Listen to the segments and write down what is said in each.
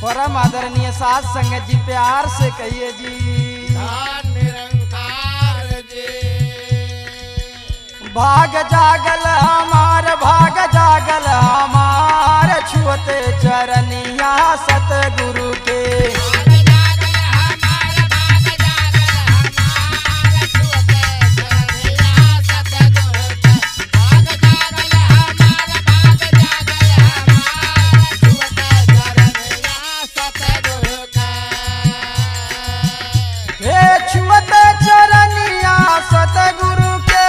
परम आदरणीय साथ संगत जी प्यार से कहिए जी निरंकार जी। भाग जागल हमार भाग जागल हमार छुअते चरनिया सतगुरु के छुअते चरनिया सतगुरु के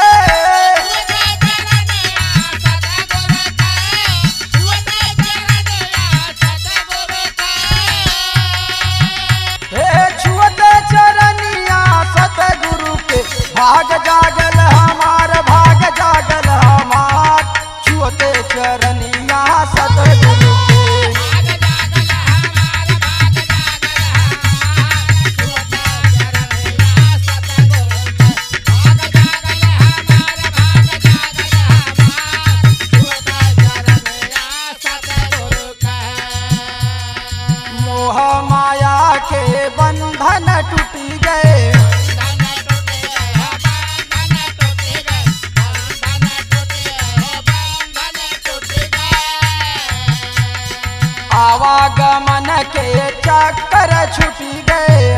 छुअते चरनिया सतगुरु के भाग जागल हमार भाग जागल हमार छुअते चरनिया सतगुरु के मोह माया के बंधन टूट गए आवागमन के चक्कर छूट गए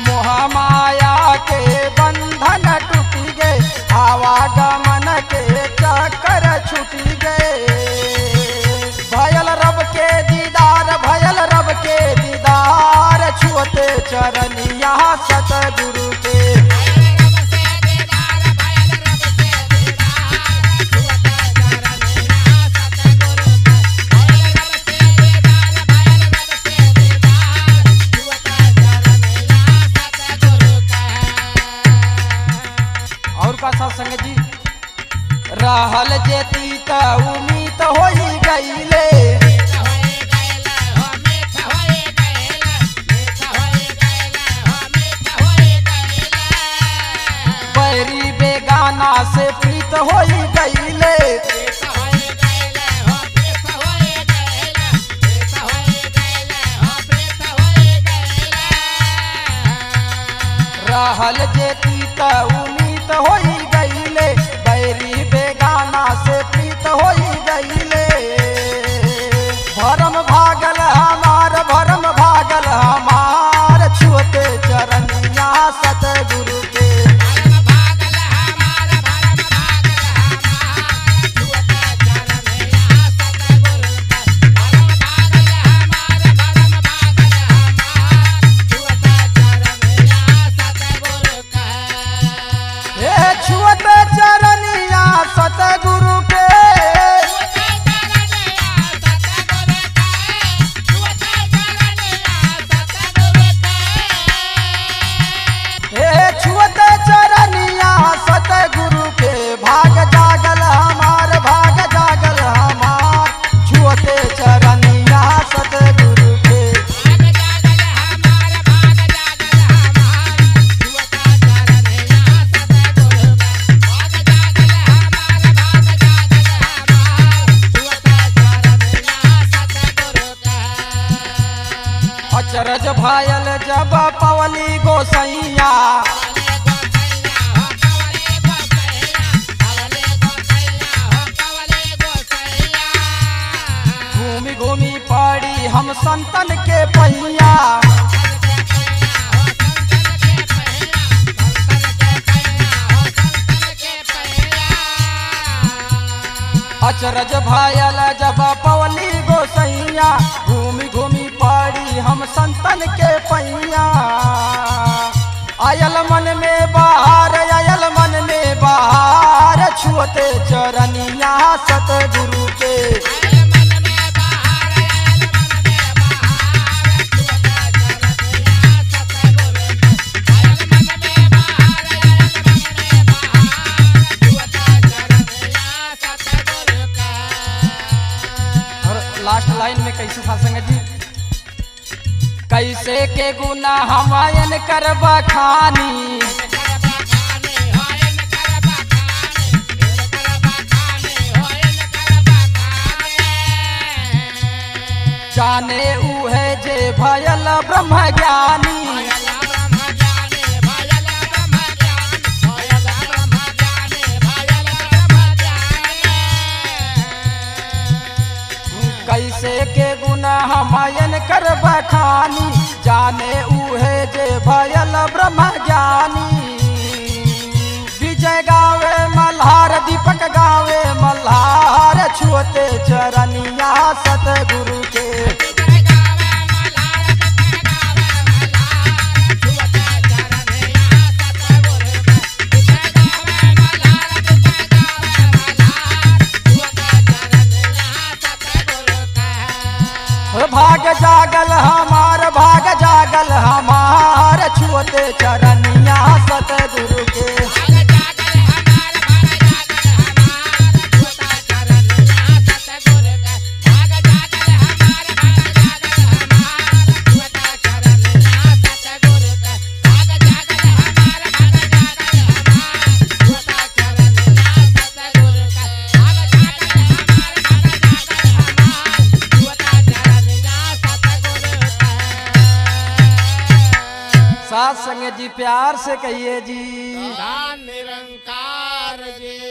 मोह माया के बंधन टूट गए आवागमन के चक्कर छूट गए भयल रब के दीदार भयल रब के दीदार छुअते चरनिया सतगुरु के और का साथ संगत जी रहल जेती त उम्मीद होई गईले बैरी बेगाना से प्रीत होई गईले रहल जेती त उम्मीद होई गईले बैरी बेगाना से प्रीत होई गईले भरम भागल हमार छुअते चरनिया सतगुरु के छुअते चरनिया सतगुरु के छुअते चरनिया सतगुरु के भाग जागल हमार छुअते चरनिया सतगुरु के अचरज भायल जब पवली गोसैया घूमी घूमी पड़ी हम संतन के पहिया अचरज भायल जब पवली गोसैया घूमी घूमी पड़ी हम संतन के पहिया आयल मन में बाहर छुअते चरनिया सतगुरु के लास्ट लाइन में कैसे साथ संगत जी कैसे के गुना हमायन करबा खानी जाने उहे जे भयल ब्रह्म ज्ञानी कैसे के गुना हमयन कर बखानी जाने उहे जे भयल ब्रह्म ज्ञानी विजय गावे मल्हार दीपक गावे मल्हार छुअते चरनिया सतगुरु के भाग जागल हमार छुअते चरनिया सतगुरु के साथ संग जी प्यार से कहिए जी निरंकार जी।